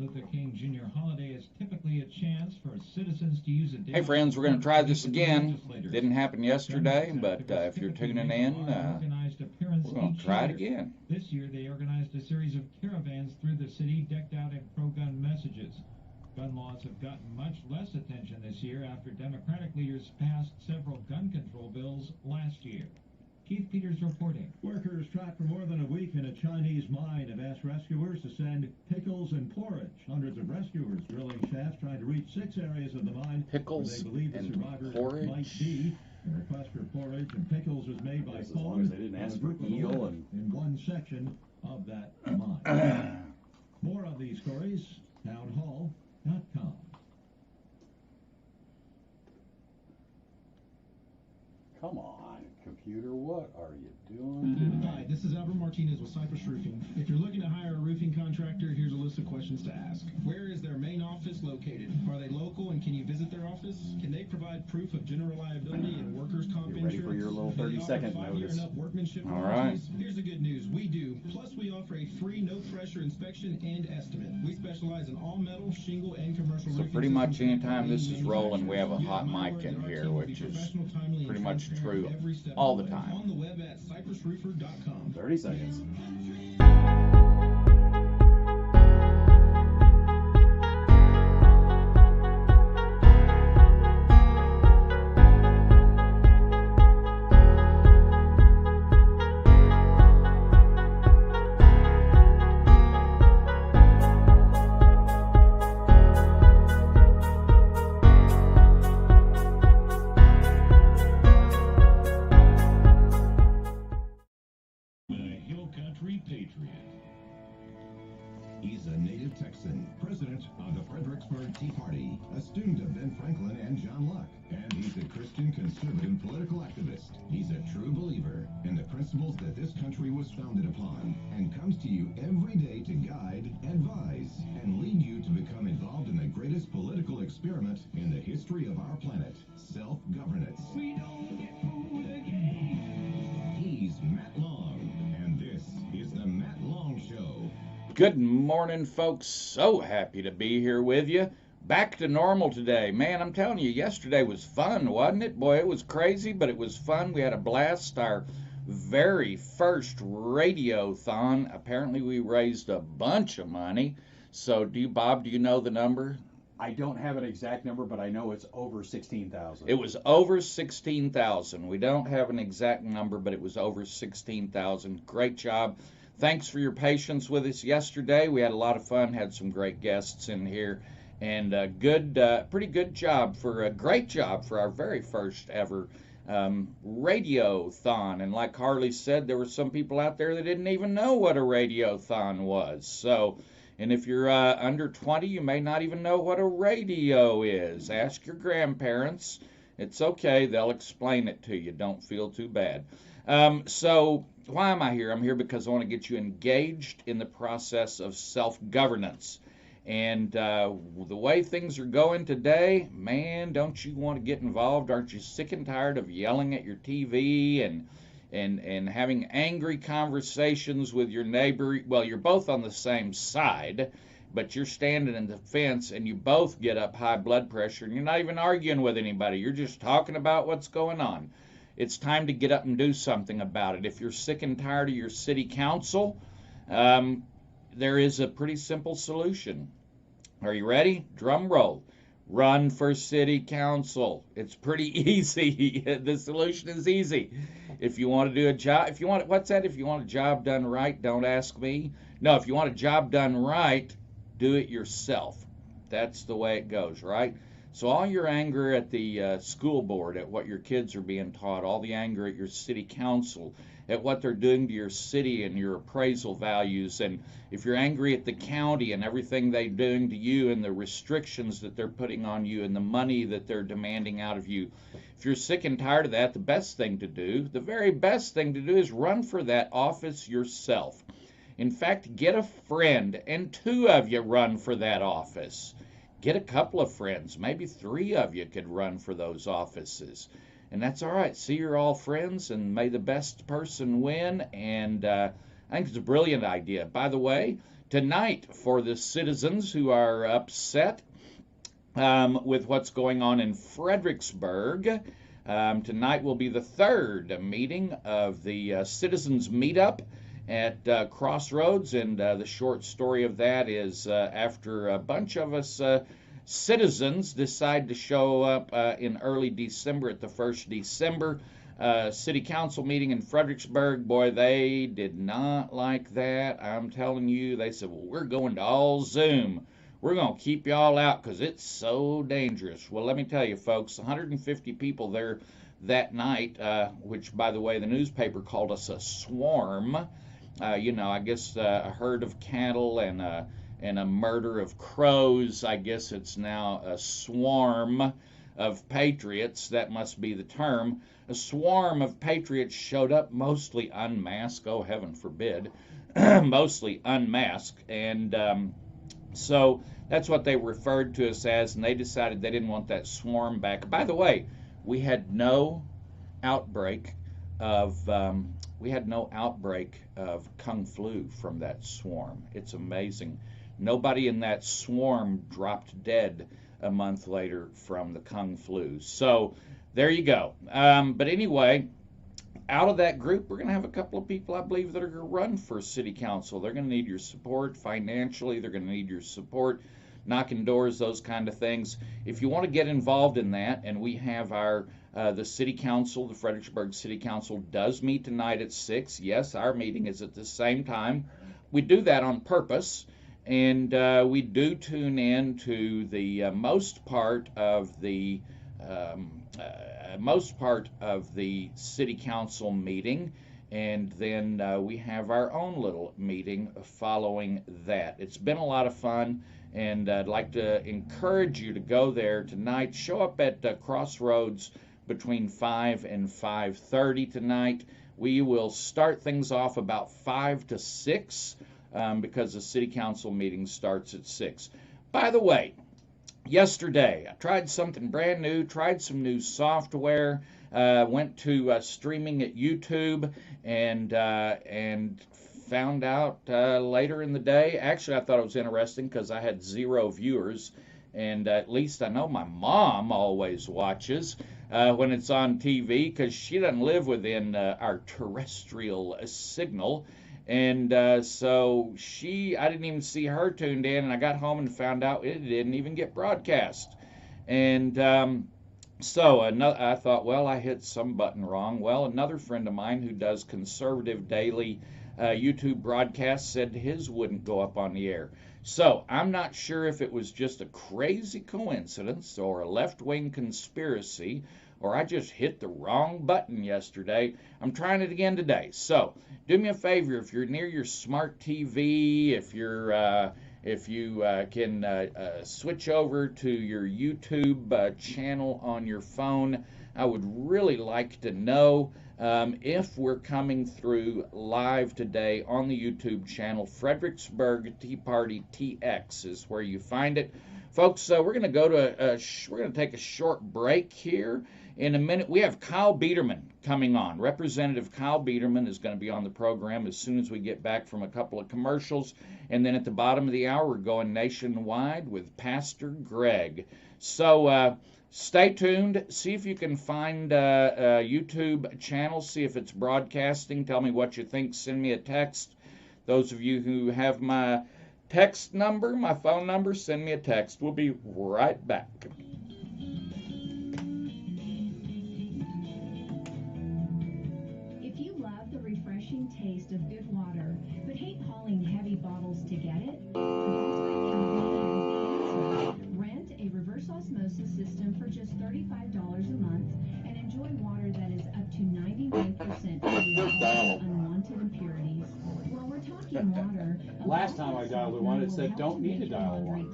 Luther King Jr. holiday is typically a chance for citizens to use a day. Hey friends, we're going to try this again. Didn't happen yesterday, but if you're tuning in, we're going to try it again. This year they organized a series of caravans through the city decked out in pro-gun messages. Gun laws have gotten much less attention this year after Democratic leaders passed several gun control bills last year. Keith Peters reporting. Workers trapped for more than a week in a Chinese mine have asked rescuers to send pickles and porridge. Hundreds of rescuers drilling shafts trying to reach 6 areas of the mine pickles where they believe the survivors porridge. might be. The request for porridge and pickles was made by as long as they didn't ask for eel and in one section of that mine. More of these stories, townhall.com. Come on, computer, what are you doing? Hi, this is Albert Martinez with Cypress Roofing. If you're looking to hire a roofing contractor, here's a list of questions to ask. Where is their main office located? Are they local and can you visit their office? Can they provide proof of general liability and workers' comp You're ready for your little Do they offer 30-second 5-year notice. and up workmanship All warranties? Here's the good news. We do. Plus, we offer a free no-pressure inspection and estimate. We specialize in all metal, shingle, and commercial So roofing pretty much systems anytime this is rolling, we have a manufacturers. hot My mic word in that our here, team will be which is professional, timely, and pretty much transparent true every step all of the way. time. On the web at cypressroofer.com. 30 seconds. He's a native Texan, president of the Fredericksburg Tea Party, a student of Ben Franklin and John Locke, and he's a Christian conservative political activist. He's a true believer in the principles that this country was founded upon, and comes to you every day to guide, advise, and lead you to become involved in the greatest political experiment in the history of our planet, self-governance. We don't get fooled again. He's Matt Long, and this is the Matt Long Show. Good morning, folks. So happy to be here with you. Back to normal today. Man, I'm telling you, yesterday was fun, wasn't it? Boy, it was crazy, but it was fun. We had a blast. Our very first radiothon. Apparently, we raised a bunch of money. So, Bob, do you know the number? I don't have an exact number, but I know it's over 16,000. It was over 16,000. We don't have an exact number, but it was over 16,000. Great job. Thanks for your patience with us yesterday. We had a lot of fun, had some great guests in here, and pretty good job for a great job for our very first ever radiothon. And like Harley said, there were some people out there that didn't even know what a radiothon was. So, and if you're under 20, you may not even know what a radio is. Ask your grandparents. It's okay. They'll explain it to you. Don't feel too bad. So why am I here? I'm here because I want to get you engaged in the process of self-governance. And the way things are going today, man, don't you want to get involved? Aren't you sick and tired of yelling at your TV and having angry conversations with your neighbor? Well, you're both on the same side, but you're standing in the fence and you both get up high blood pressure and you're not even arguing with anybody. You're just talking about what's going on. It's time to get up and do something about it. If you're sick and tired of your city council, there is a pretty simple solution. Are you ready? Drum roll. Run for city council. It's pretty easy. The solution is easy. If you want to do a job, if you want a job done right, don't ask me. No, if you want a job done right, do it yourself. That's the way it goes, right? So all your anger at the school board, at what your kids are being taught, all the anger at your city council, at what they're doing to your city and your appraisal values, and if you're angry at the county and everything they're doing to you and the restrictions that they're putting on you and the money that they're demanding out of you, if you're sick and tired of that, the best thing to do, the very best thing to do is run for that office yourself. In fact, get a friend and 2 of you run for that office. Get a couple of friends, maybe 3 of you could run for those offices. And that's all right. See, you're all friends, and may the best person win. And I think it's a brilliant idea. By the way, tonight for the citizens who are upset with what's going on in Fredericksburg. Tonight will be the third meeting of the Citizens Meetup at Crossroads, and the short story of that is after a bunch of us citizens decide to show up in early December at the 1st December City Council meeting in Fredericksburg. Boy, they did not like that. I'm telling you, they said, well, we're going to all Zoom. We're going to keep y'all out because it's so dangerous. Well, let me tell you, folks, 150 people there that night, which, by the way, the newspaper called us a swarm. You know, I guess a herd of cattle and a murder of crows. I guess it's now a swarm of patriots. That must be the term. A swarm of patriots showed up, mostly unmasked. Oh, heaven forbid. Mostly unmasked. And so that's what they referred to us as, and they decided they didn't want that swarm back. By the way, we had no outbreak of Kung Flu from that swarm. It's amazing. Nobody in that swarm dropped dead a month later from the Kung Flu. So there you go. But anyway, out of that group, we're going to have a couple of people, I believe, that are going to run for city council. They're going to need your support financially. They're going to need your support knocking doors, those kind of things. If you want to get involved in that, and we have our the city council, the Fredericksburg City Council does meet tonight at 6. Yes, our meeting is at the same time. We do that on purpose, and we do tune in to the most part of the city council meeting, and then we have our own little meeting following that. It's been a lot of fun, and I'd like to encourage you to go there tonight. Show up at Crossroads between 5 and 5:30 tonight. We will start things off about 5 to 6 because the city council meeting starts at 6. By the way, yesterday I tried something brand new, tried some new software, went to streaming at YouTube, and found out later in the day. Actually, I thought it was interesting because I had 0 viewers, and at least I know my mom always watches when it's on TV because she doesn't live within our terrestrial signal. And so I didn't even see her tuned in, and I got home and found out it didn't even get broadcast. And I thought, well, I hit some button wrong. Well, another friend of mine who does conservative daily YouTube broadcasts said his wouldn't go up on the air. So I'm not sure if it was just a crazy coincidence or a left-wing conspiracy, or I just hit the wrong button yesterday. I'm trying it again today. So do me a favor, if you're near your smart TV, if you can switch over to your YouTube channel on your phone, I would really like to know if we're coming through live today on the YouTube channel. Fredericksburg Tea Party TX is where you find it. Folks, we're going to go to we're going to take a short break here. In a minute, we have Kyle Biederman coming on. Representative Kyle Biederman is going to be on the program as soon as we get back from a couple of commercials. And then at the bottom of the hour, we're going nationwide with Pastor Greg. So stay tuned. See if you can find a YouTube channel. See if it's broadcasting. Tell me what you think. Send me a text. Those of you who have my text number, my phone number, send me a text. We'll be right back. Taste of good water, but hate hauling heavy bottles to get it? Rent a reverse osmosis system for just $35 a month and enjoy water that is up to 99% free of all unwanted impurities. While we're talking water, Last time I dialed the one, it said don't need to dial one.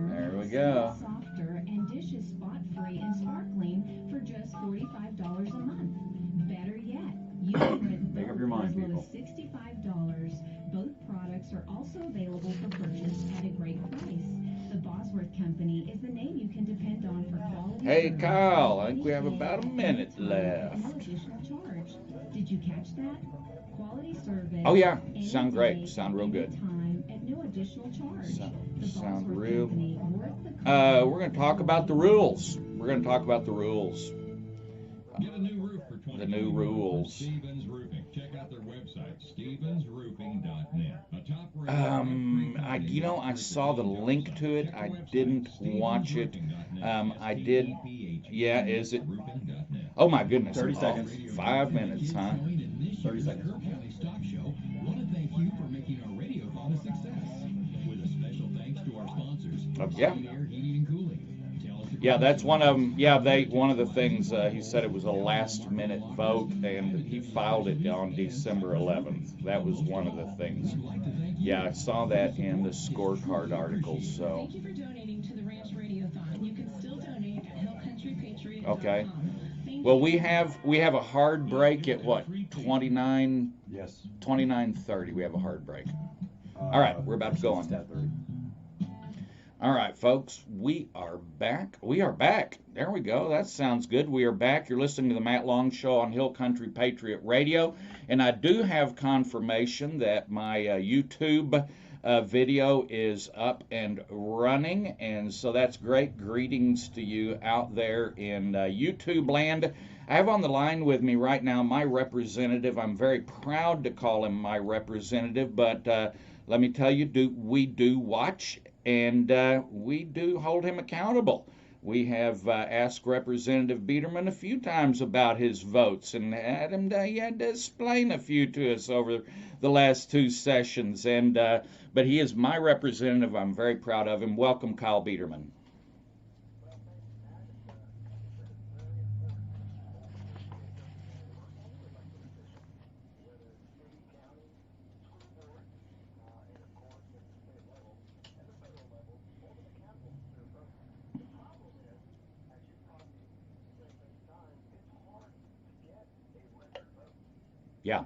There we go. Softer and dishes spot-free and sparkling for just $45 a month. Better yet, you can rent Make up your mind, as low people. as $65. Both products are also available for purchase at a great price. The Bosworth Company is the name you can depend on for quality. Hey, service. Kyle, I think we have about a minute left. No additional charge. Did you catch that? Quality service. Oh, yeah. any Sound great. day, Sound real any good. time, at no additional additional charge. The Sound Bosworth real. Company, worth the We're going to talk about the rules. We're going to talk about the rules. Get a new roof for The new rules. Stevens Roofing. Check out their website, stevensroofing.net. A top-rated I saw the link to it. I didn't watch it. I did. Yeah, is it? Oh my goodness. 30 Oh, seconds. 5 minutes, huh? 30 seconds. County Stock Show want to thank you for making our radiothon a success. With a special thanks to our sponsors, Yeah. Clean Air Heating and Cooling. Tell us Yeah, that's one of them. Yeah, one of the things, he said it was a last-minute vote, and he filed it on December 11th. That was one of the things. Yeah, I saw that in the scorecard article, so. Thank you for donating to the Ranch Radiothon. You can still donate at hillcountrypatriot.com. Okay. Thank Well, you. we have a hard break at what, 29, Yes. 29:30. We have a hard break. All right, we're about to go on. 10:30. All right, folks, we are back. We are back. There we go. That sounds good. We are back. You're listening to the Matt Long Show on Hill Country Patriot Radio, and I do have confirmation that my YouTube video is up and running, and so that's great. Greetings to you out there in YouTube land. I have on the line with me right now my representative. I'm very proud to call him my representative, but let me tell you, we do watch, and we do hold him accountable. We have asked Representative Biederman a few times about his votes, and had him he had to explain a few to us over the last two sessions. And but he is my representative. I'm very proud of him. Welcome, Kyle Biederman. Yeah.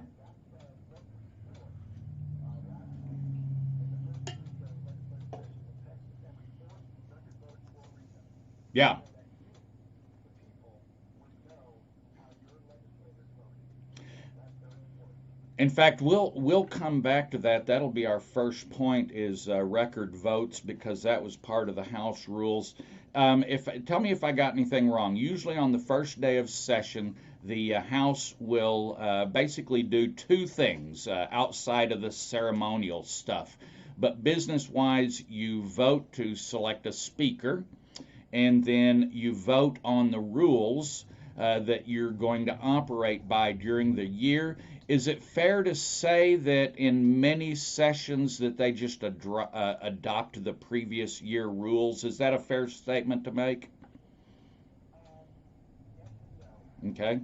Yeah. In fact, we'll come back to that. That'll be our first point, is record votes, because that was part of the House rules. Tell me if I got anything wrong. Usually on the first day of session, the House will basically do two things outside of the ceremonial stuff. But business-wise, you vote to select a speaker, and then you vote on the rules that you're going to operate by during the year. Is it fair to say that in many sessions that they just adopt the previous year rules? Is that a fair statement to make? Okay.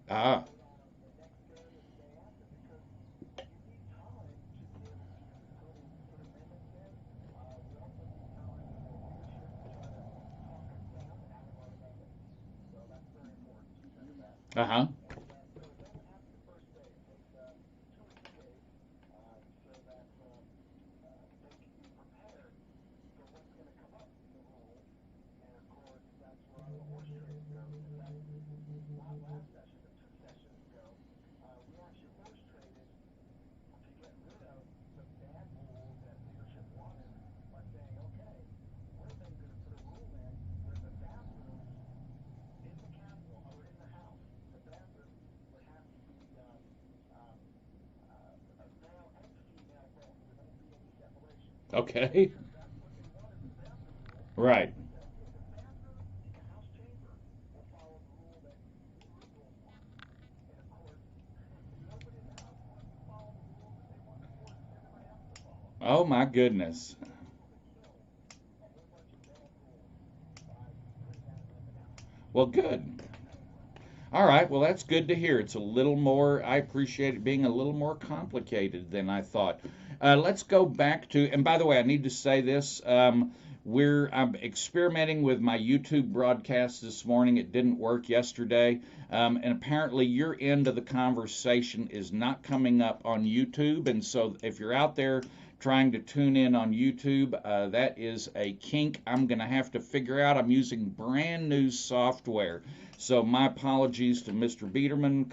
Ah. Uh-huh. Okay. Right. Oh my goodness. Well, good. All right, well, that's good to hear. It's a little more, I appreciate it being a little more complicated than I thought. Let's go back to, and by the way, I need to say this. I'm experimenting with my YouTube broadcast this morning. It didn't work yesterday. And apparently your end of the conversation is not coming up on YouTube. And so if you're out there trying to tune in on YouTube. That is a kink I'm going to have to figure out. I'm using brand new software. So my apologies to Mr. Biederman,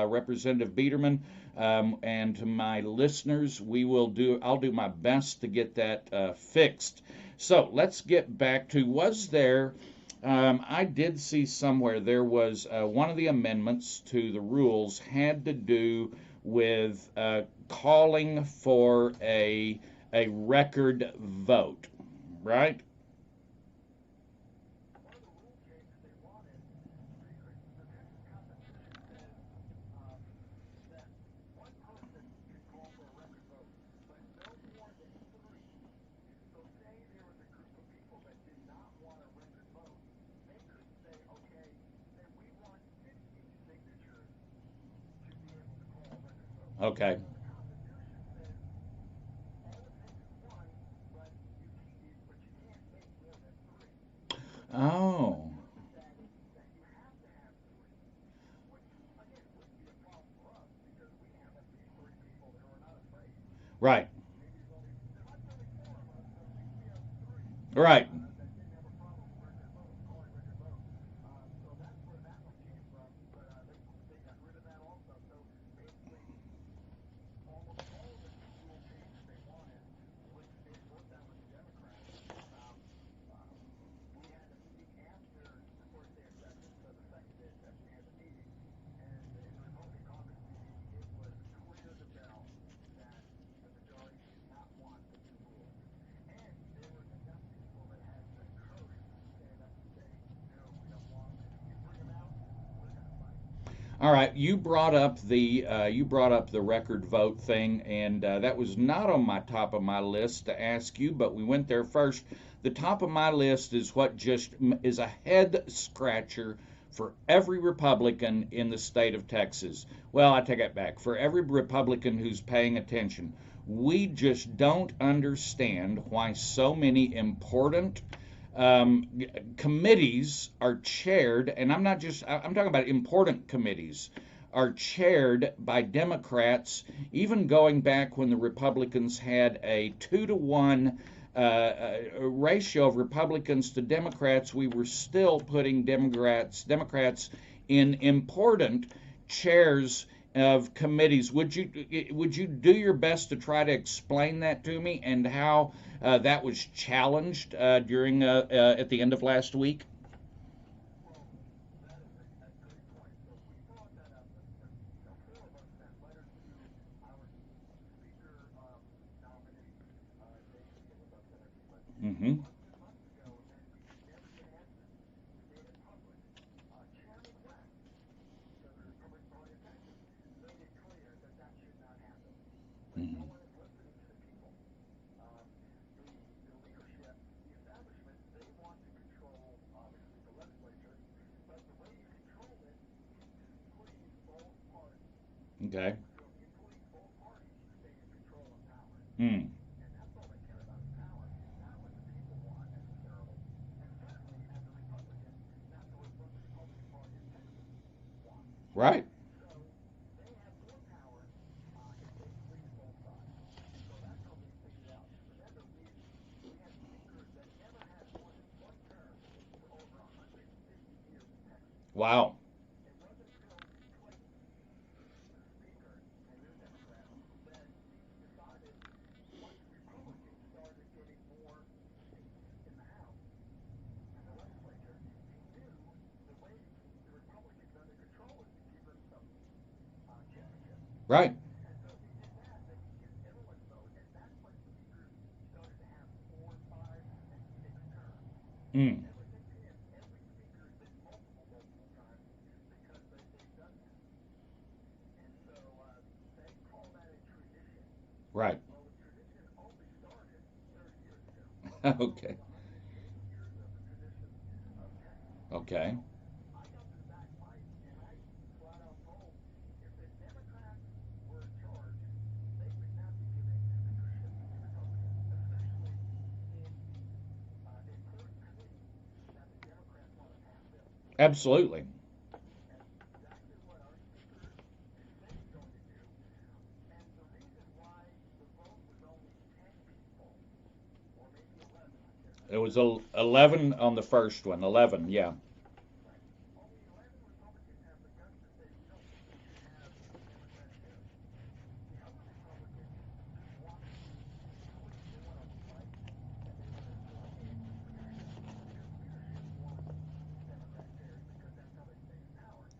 Representative Biederman, and to my listeners. I'll do my best to get that fixed. So let's get back to, I did see somewhere there was one of the amendments to the rules had to do with calling for a record vote, right? Okay. Oh. Right. Right. All right, you brought up the record vote thing, and that was not on my top of my list to ask you, but we went there first. The top of my list is what just is a head scratcher for every Republican in the state of Texas. Well, I take it back. For every Republican who's paying attention, we just don't understand why so many important committees are chaired, and I'm talking about important committees, are chaired by Democrats, even going back when the Republicans had a 2-to-1 ratio of Republicans to Democrats. We were still putting Democrats in important chairs of committees. Would you do your best to try to explain that to me, and how that was challenged during at the end of last week? Mm-hmm. Mm-hmm. Okay. Hmm. Right. Wow. Right. Mm. Right. Okay. Okay. Absolutely. It was 11 on the first one. 11, yeah.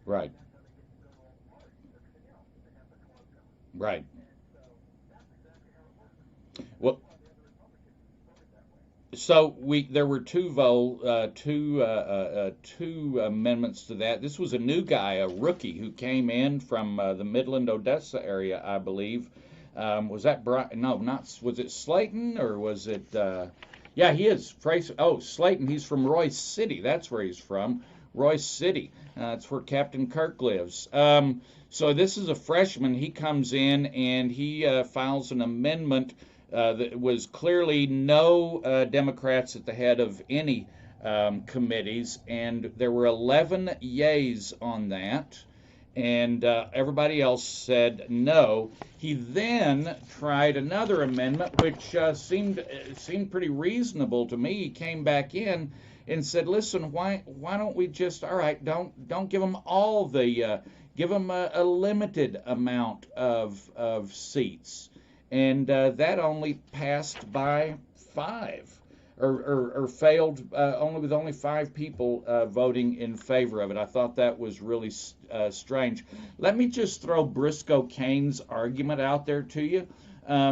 Right. Right. Well, so there were two amendments to that. This was a new guy, a rookie who came in from the Midland, Odessa area, I believe. Was that Brian? No, not. Was it Slayton or was it? Yeah, he is. Oh, Slayton. He's from Royce City. That's where he's from. Royce City. That's where Captain Kirk lives. So this is a freshman. He comes in and he files an amendment. That was clearly no Democrats at the head of any committees, and there were 11 yays on that, and everybody else said no. He then tried another amendment, which seemed pretty reasonable to me. He came back in and said, "Listen, why don't we just don't give them all the give them a limited amount of seats." And that only passed by 5, or failed only with only 5 people voting in favor of it. I thought that was really strange. Let me just throw Briscoe Cain's argument out there to you,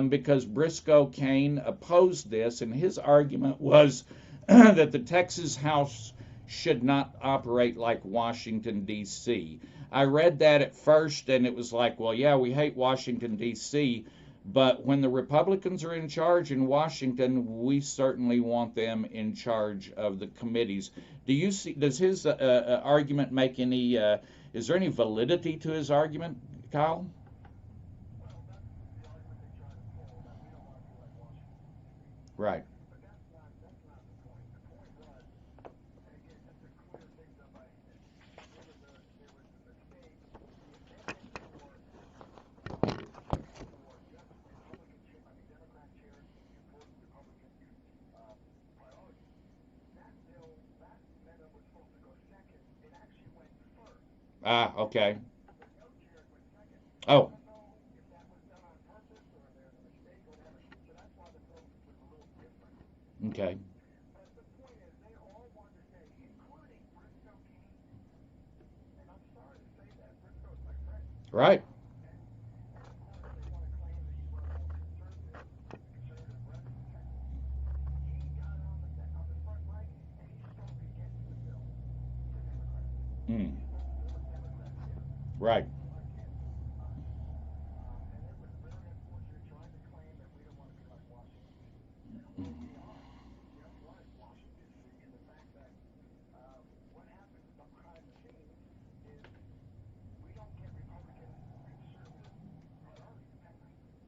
because Briscoe Cain opposed this, and his argument was that the Texas House should not operate like Washington, D.C. I read that at first, and it was like, well, yeah, we hate Washington, D.C., but when the Republicans are in charge in Washington, we certainly want them in charge of the committees. Does his argument make any, is there any validity to his argument, Kyle? Right. Ah, okay. Oh, okay. Right. Mm. Right.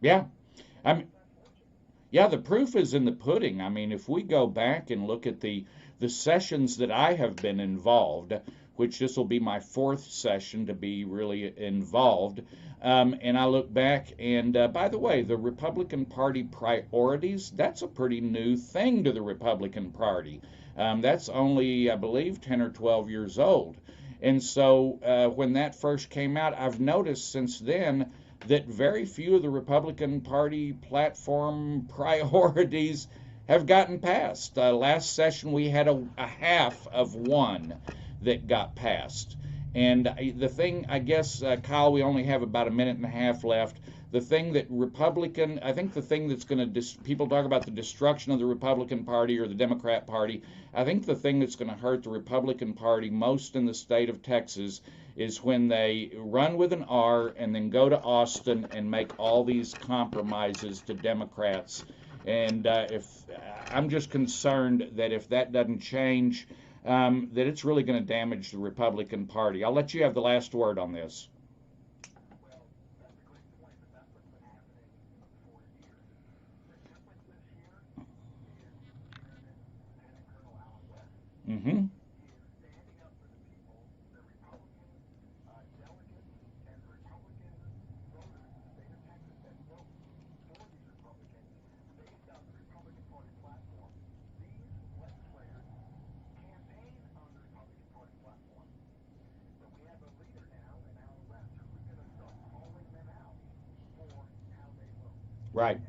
Yeah. I mean, yeah, the proof is in the pudding. I mean, if we go back and look at the sessions that I have been involved, which this will be my 4th session to be really involved, and I look back, and by the way, the Republican Party priorities, that's a pretty new thing to the Republican Party. That's only, I believe, 10 or 12 years old. And so when that first came out, I've noticed since then that very few of the Republican Party platform priorities have gotten passed. Last session we had a half of one that got passed. And the thing, I guess, Kyle, we only have about a minute and a half left. The thing that I think the thing that's going to, people talk about the destruction of the Republican Party or the Democrat Party. I think the thing that's going to hurt the Republican Party most in the state of Texas is when they run with an R and then go to Austin and make all these compromises to Democrats. And if I'm just concerned that if that doesn't change, that it's really going to damage the Republican Party. I'll let you have the last word on this. Mm-hmm. Right.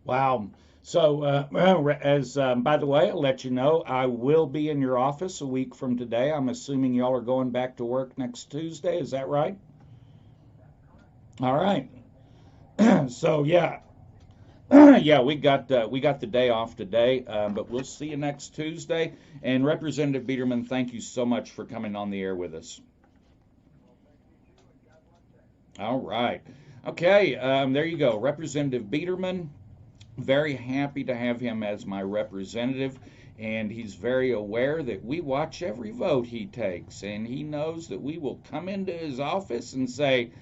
Wow. So, by the way, I'll let you know, I will be in your office a week from today. I'm assuming y'all are going back to work next Tuesday. Is that right? All right. So, yeah. Yeah, we got the day off today, but we'll see you next Tuesday. And Representative Biederman, thank you so much for coming on the air with us. All right. Okay, there you go. Representative Biederman. Very happy to have him as my representative, and he's very aware that we watch every vote he takes, and he knows that we will come into his office and say,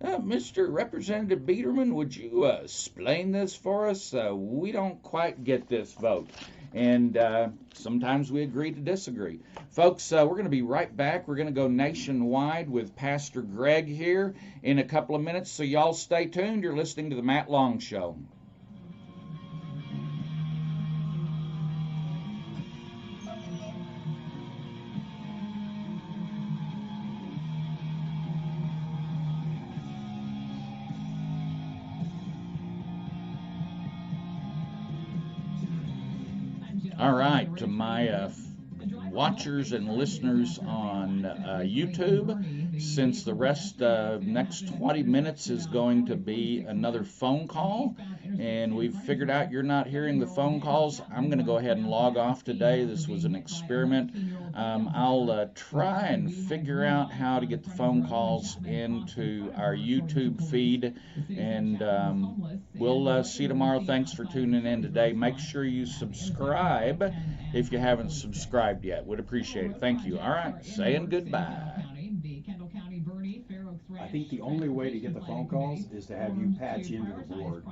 Mr. Representative Biederman, would you explain this for us? We don't quite get this vote. And sometimes we agree to disagree. Folks, we're going to be right back. We're going to go nationwide with Pastor Greg here in a couple of minutes, so y'all stay tuned. You're listening to The Matt Long Show. All right, to my watchers and listeners on YouTube, since the rest of next 20 minutes is going to be another phone call, and we've figured out you're not hearing the phone calls, I'm going to go ahead and log off today. This was an experiment. I'll try and figure out how to get the phone calls into our YouTube feed, and we'll see you tomorrow. Thanks for tuning in today. Make sure you subscribe if you haven't subscribed yet. Would appreciate it. Thank you. All right, saying goodbye. I think the only way to get the phone calls is to have you patch into the board.